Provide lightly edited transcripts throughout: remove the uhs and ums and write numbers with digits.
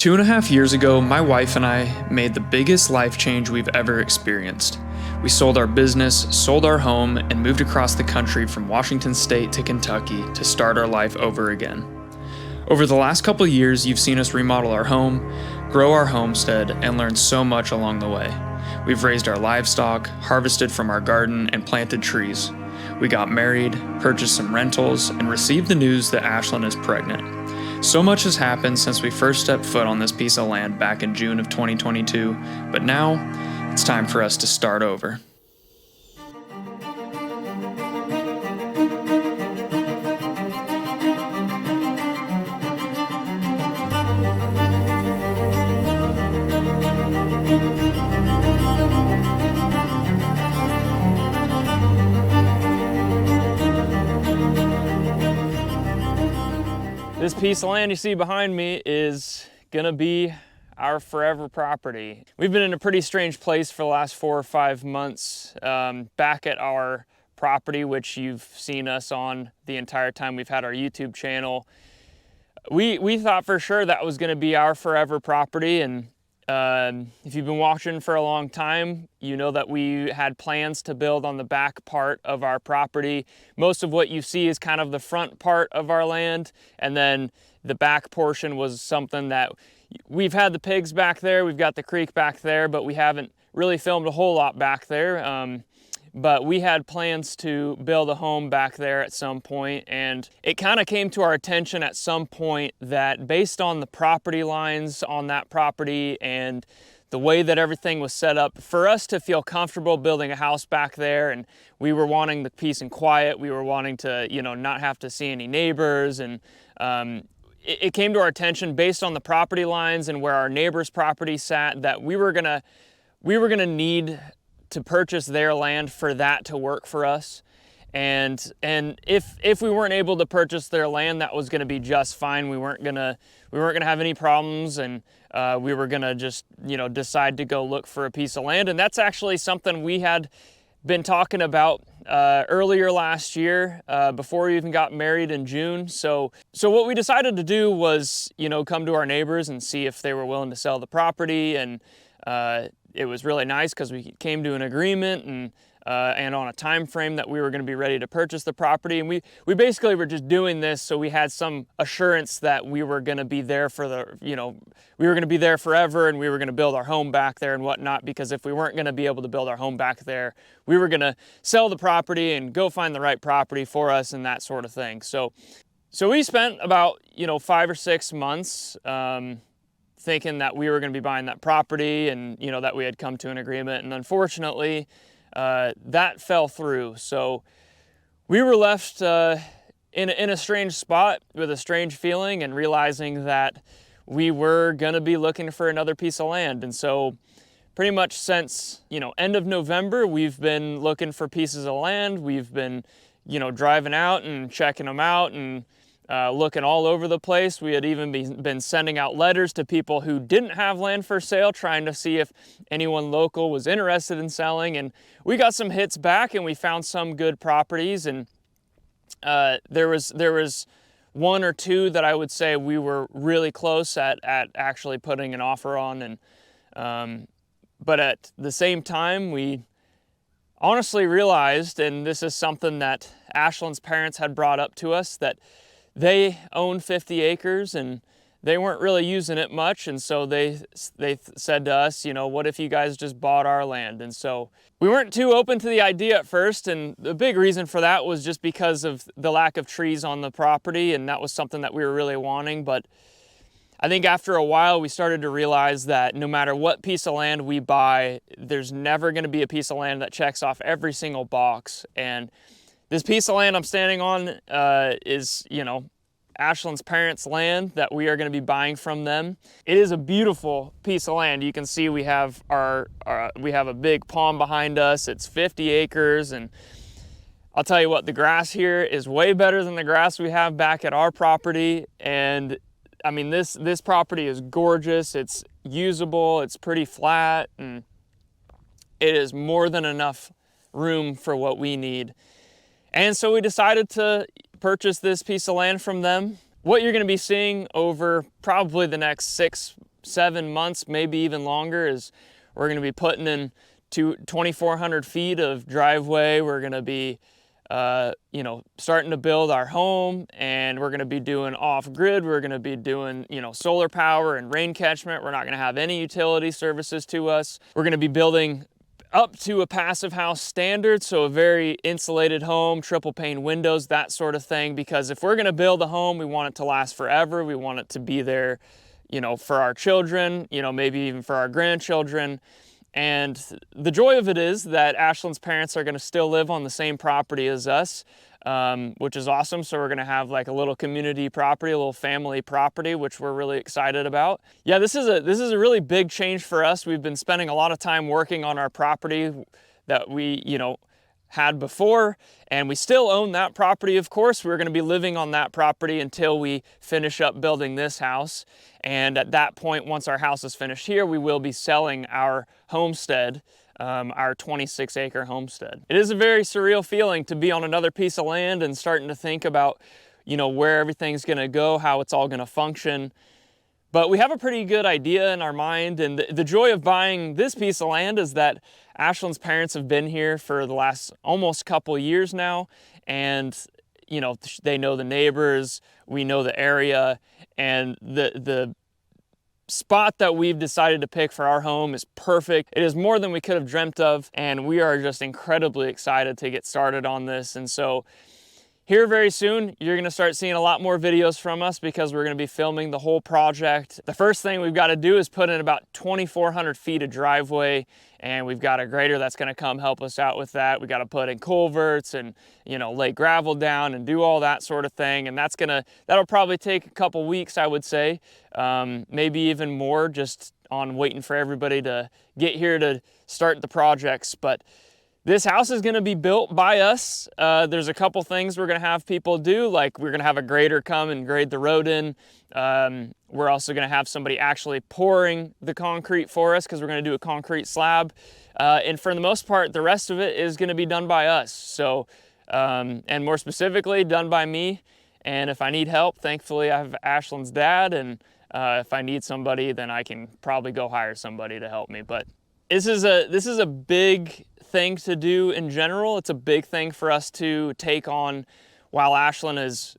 2.5 years ago, my wife and I made the biggest life change we've ever experienced. We sold our business, sold our home, and moved across the country from Washington State to Kentucky to start our life over again. Over the last couple years, you've seen us remodel our home, grow our homestead, and learn so much along the way. We've raised our livestock, harvested from our garden, and planted trees. We got married, purchased some rentals, and received the news that Ashlyn is pregnant. So much has happened since we first stepped foot on this piece of land back in June of 2022, but now it's time for us to start over. This piece of land you see behind me is gonna be our forever property. We've been in a pretty strange place for the last 4 or 5 months, back at our property, which you've seen us on the entire time we've had our YouTube channel. We thought for sure that was gonna be our forever property, and if you've been watching for a long time, you know that we had plans to build on the back part of our property. Most of what you see is kind of the front part of our land, and then the back portion was something that we've had the pigs back there, we've got the creek back there, but we haven't really filmed a whole lot back there. But we had plans to build a home back there at some point, and it kind of came to our attention at some point that based on the property lines on that property and the way that everything was set up, for us to feel comfortable building a house back there, and we were wanting the peace and quiet, we were wanting to, not have to see any neighbors, and it came to our attention based on the property lines and where our neighbor's property sat that we were gonna need to purchase their land for that to work for us. And if we weren't able to purchase their land, that was gonna be just fine. We weren't gonna have any problems, and we were gonna just, decide to go look for a piece of land. And that's actually something we had been talking about earlier last year, before we even got married in June. So what we decided to do was, come to our neighbors and see if they were willing to sell the property, and it was really nice because we came to an agreement and on a time frame that we were going to be ready to purchase the property. And we basically were just doing this so we had some assurance that we were going to be there for we were going to be there forever, and we were going to build our home back there and whatnot. Because if we weren't going to be able to build our home back there, we were going to sell the property and go find the right property for us and that sort of thing. So we spent about 5 or 6 months thinking that we were going to be buying that property, and that we had come to an agreement, and unfortunately that fell through. So we were left in a strange spot with a strange feeling, and realizing that we were going to be looking for another piece of land. And so pretty much since end of November, we've been looking for pieces of land. We've been driving out and checking them out, and looking all over the place. We had even been sending out letters to people who didn't have land for sale, trying to see if anyone local was interested in selling. And we got some hits back, and we found some good properties. And there was 1 or 2 that I would say we were really close at actually putting an offer on. And but at the same time, we honestly realized, and this is something that Ashlyn's parents had brought up to us, that they own 50 acres and they weren't really using it much. And so they said to us, what if you guys just bought our land? And so we weren't too open to the idea at first. And the big reason for that was just because of the lack of trees on the property. And that was something that we were really wanting. But I think after a while, we started to realize that no matter what piece of land we buy, there's never going to be a piece of land that checks off every single box. And this piece of land I'm standing on is, Ashlyn's parents' land that we are going to be buying from them. It is a beautiful piece of land. You can see we have we have a big pond behind us. It's 50 acres, and I'll tell you what, the grass here is way better than the grass we have back at our property. And I mean, this property is gorgeous. It's usable. It's pretty flat, and it is more than enough room for what we need. And so we decided to purchase this piece of land from them. What you're going to be seeing over probably the next 7 months, maybe even longer, is we're going to be putting in 2,400 feet of driveway. We're going to be starting to build our home, and we're going to be doing off-grid. We're going to be doing, solar power and rain catchment. We're not going to have any utility services to us. We're going to be building up to a passive house standard, so a very insulated home, triple pane windows, that sort of thing, because if we're going to build a home, we want it to last forever. We want it to be there, for our children, maybe even for our grandchildren. And the joy of it is that Ashlyn's parents are going to still live on the same property as us, which is awesome. So we're going to have like a little community property, a little family property, which we're really excited about. Yeah, this is a really big change for us. We've been spending a lot of time working on our property that we, had before, and we still own that property. Of course, we're going to be living on that property until we finish up building this house. And at that point, once our house is finished here, we will be selling our homestead, our 26-acre homestead. It is a very surreal feeling to be on another piece of land and starting to think about, where everything's going to go, how it's all going to function. But we have a pretty good idea in our mind, and the joy of buying this piece of land is that Ashlyn's parents have been here for the last almost couple years now, and they know the neighbors, we know the area, and the spot that we've decided to pick for our home is perfect. It is more than we could have dreamt of, and we are just incredibly excited to get started on this. And so here very soon, you're going to start seeing a lot more videos from us because we're going to be filming the whole project. The first thing we've got to do is put in about 2,400 feet of driveway, and we've got a grader that's going to come help us out with that. We got to put in culverts and, lay gravel down and do all that sort of thing. And that'll probably take a couple weeks, I would say, maybe even more, just on waiting for everybody to get here to start the projects. But this house is going to be built by us. There's a couple things we're going to have people do, like we're going to have a grader come and grade the road in. We're also going to have somebody actually pouring the concrete for us because we're going to do a concrete slab. And for the most part, the rest of it is going to be done by us. So, and more specifically, done by me. And if I need help, thankfully I have Ashlyn's dad. And if I need somebody, then I can probably go hire somebody to help me. But this is a big thing to do in general. It's a big thing for us to take on while Ashlyn is,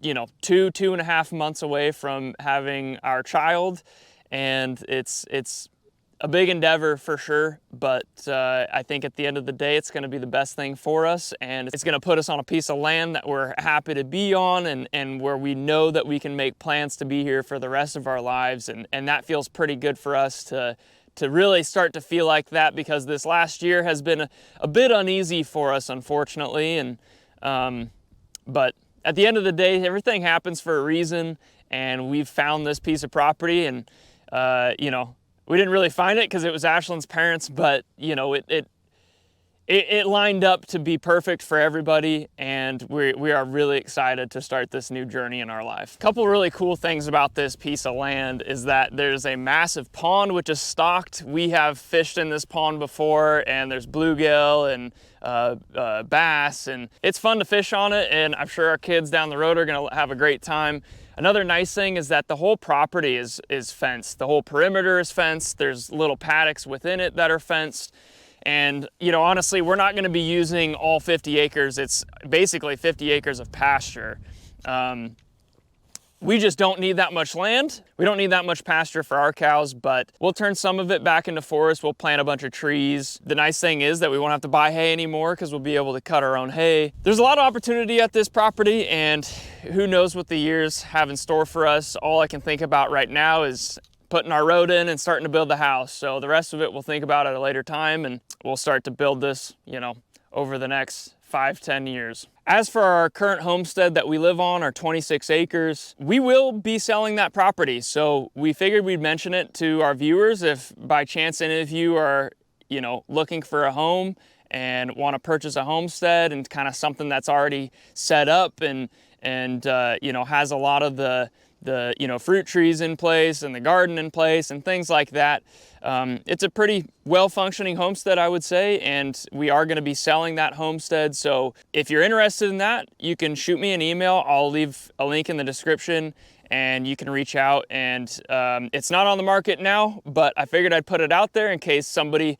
2.5 months away from having our child. And it's a big endeavor for sure, but I think at the end of the day, it's going to be the best thing for us, and it's going to put us on a piece of land that we're happy to be on, and where we know that we can make plans to be here for the rest of our lives, and that feels pretty good for us to really start to feel like that, because this last year has been a bit uneasy for us, unfortunately, and but at the end of the day, everything happens for a reason, and we've found this piece of property, and we didn't really find it because it was Ashlyn's parents, but it lined up to be perfect for everybody, and we are really excited to start this new journey in our life. A couple really cool things about this piece of land is that there's a massive pond which is stocked. We have fished in this pond before, and there's bluegill and bass, and it's fun to fish on it, and I'm sure our kids down the road are going to have a great time. Another nice thing is that the whole property is fenced. The whole perimeter is fenced. There's little paddocks within it that are fenced. And, honestly, we're not going to be using all 50 acres. It's basically 50 acres of pasture. We just don't need that much land. We don't need that much pasture for our cows, but we'll turn some of it back into forest. We'll plant a bunch of trees. The nice thing is that we won't have to buy hay anymore because we'll be able to cut our own hay. There's a lot of opportunity at this property, and who knows what the years have in store for us. All I can think about right now is putting our road in and starting to build the house. So the rest of it we'll think about at a later time, and we'll start to build this, over the next 5-10 years. As for our current homestead that we live on, our 26 acres, we will be selling that property. So we figured we'd mention it to our viewers if by chance any of you are, looking for a home and want to purchase a homestead and kind of something that's already set up and has a lot of the fruit trees in place and the garden in place and things like that. It's a pretty well-functioning homestead, I would say, and we are going to be selling that homestead. So if you're interested in that, you can shoot me an email. I'll leave a link in the description, and you can reach out. And it's not on the market now, but I figured I'd put it out there in case somebody,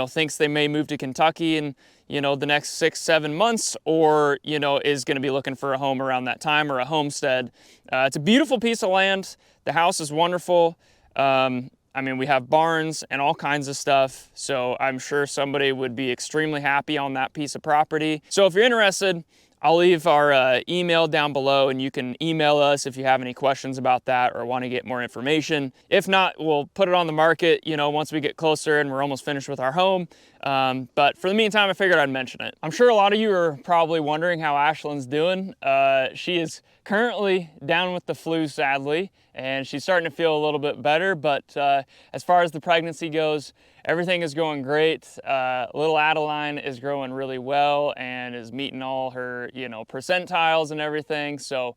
thinks they may move to Kentucky in, the next 6-7 months, or, is going to be looking for a home around that time, or a homestead. It's a beautiful piece of land. The house is wonderful. We have barns and all kinds of stuff, so I'm sure somebody would be extremely happy on that piece of property. So if you're interested, I'll leave our email down below, and you can email us if you have any questions about that or want to get more information. If not, we'll put it on the market, once we get closer and we're almost finished with our home. But for the meantime, I figured I'd mention it. I'm sure a lot of you are probably wondering how Ashlyn's doing. She is currently down with the flu, sadly, and she's starting to feel a little bit better. But as far as the pregnancy goes, everything is going great. Little Adeline is growing really well and is meeting all her, percentiles and everything. So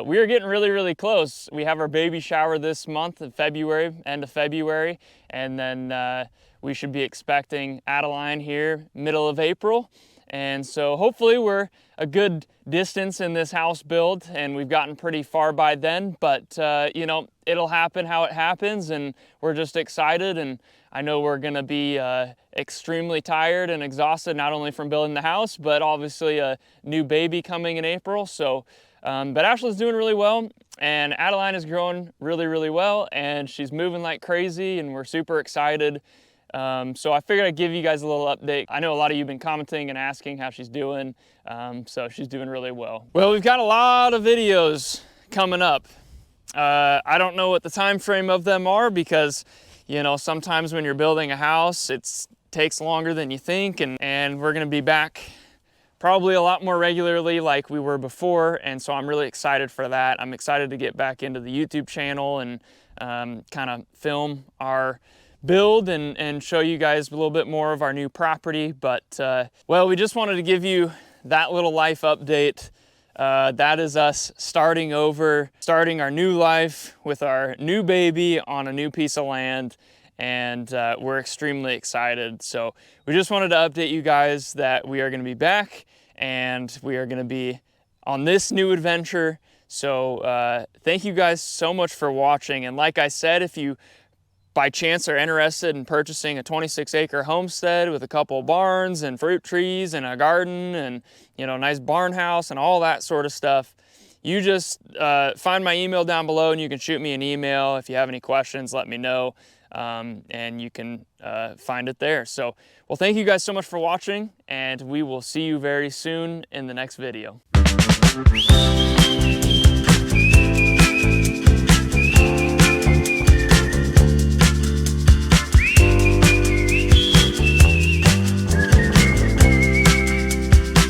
we are getting really, really close. We have our baby shower this month in February, end of February, and then we should be expecting Adeline here middle of April. And so hopefully we're a good distance in this house build, and we've gotten pretty far by then, but it'll happen how it happens, and we're just excited. And I know we're gonna be extremely tired and exhausted, not only from building the house, but obviously a new baby coming in April. So, but Ashley's doing really well, and Adeline is growing really, really well, and she's moving like crazy, and we're super excited. So I figured I'd give you guys a little update. I know a lot of you have been commenting and asking how she's doing, so she's doing really well. Well, we've got a lot of videos coming up. I don't know what the time frame of them are, because sometimes when you're building a house, it takes longer than you think, and we're gonna be back probably a lot more regularly like we were before, and so I'm really excited for that. I'm excited to get back into the YouTube channel and kind of film our build and show you guys a little bit more of our new property. But well, we just wanted to give you that little life update. That is us starting over, starting our new life with our new baby on a new piece of land, and we're extremely excited. So we just wanted to update you guys that we are going to be back, and we are going to be on this new adventure. So thank you guys so much for watching. And like I said, if you by chance are interested in purchasing a 26-acre homestead with a couple barns and fruit trees and a garden and a nice barn house and all that sort of stuff, you just find my email down below, and you can shoot me an email. If you have any questions, let me know, and you can find it there. So, well, thank you guys so much for watching, and we will see you very soon in the next video.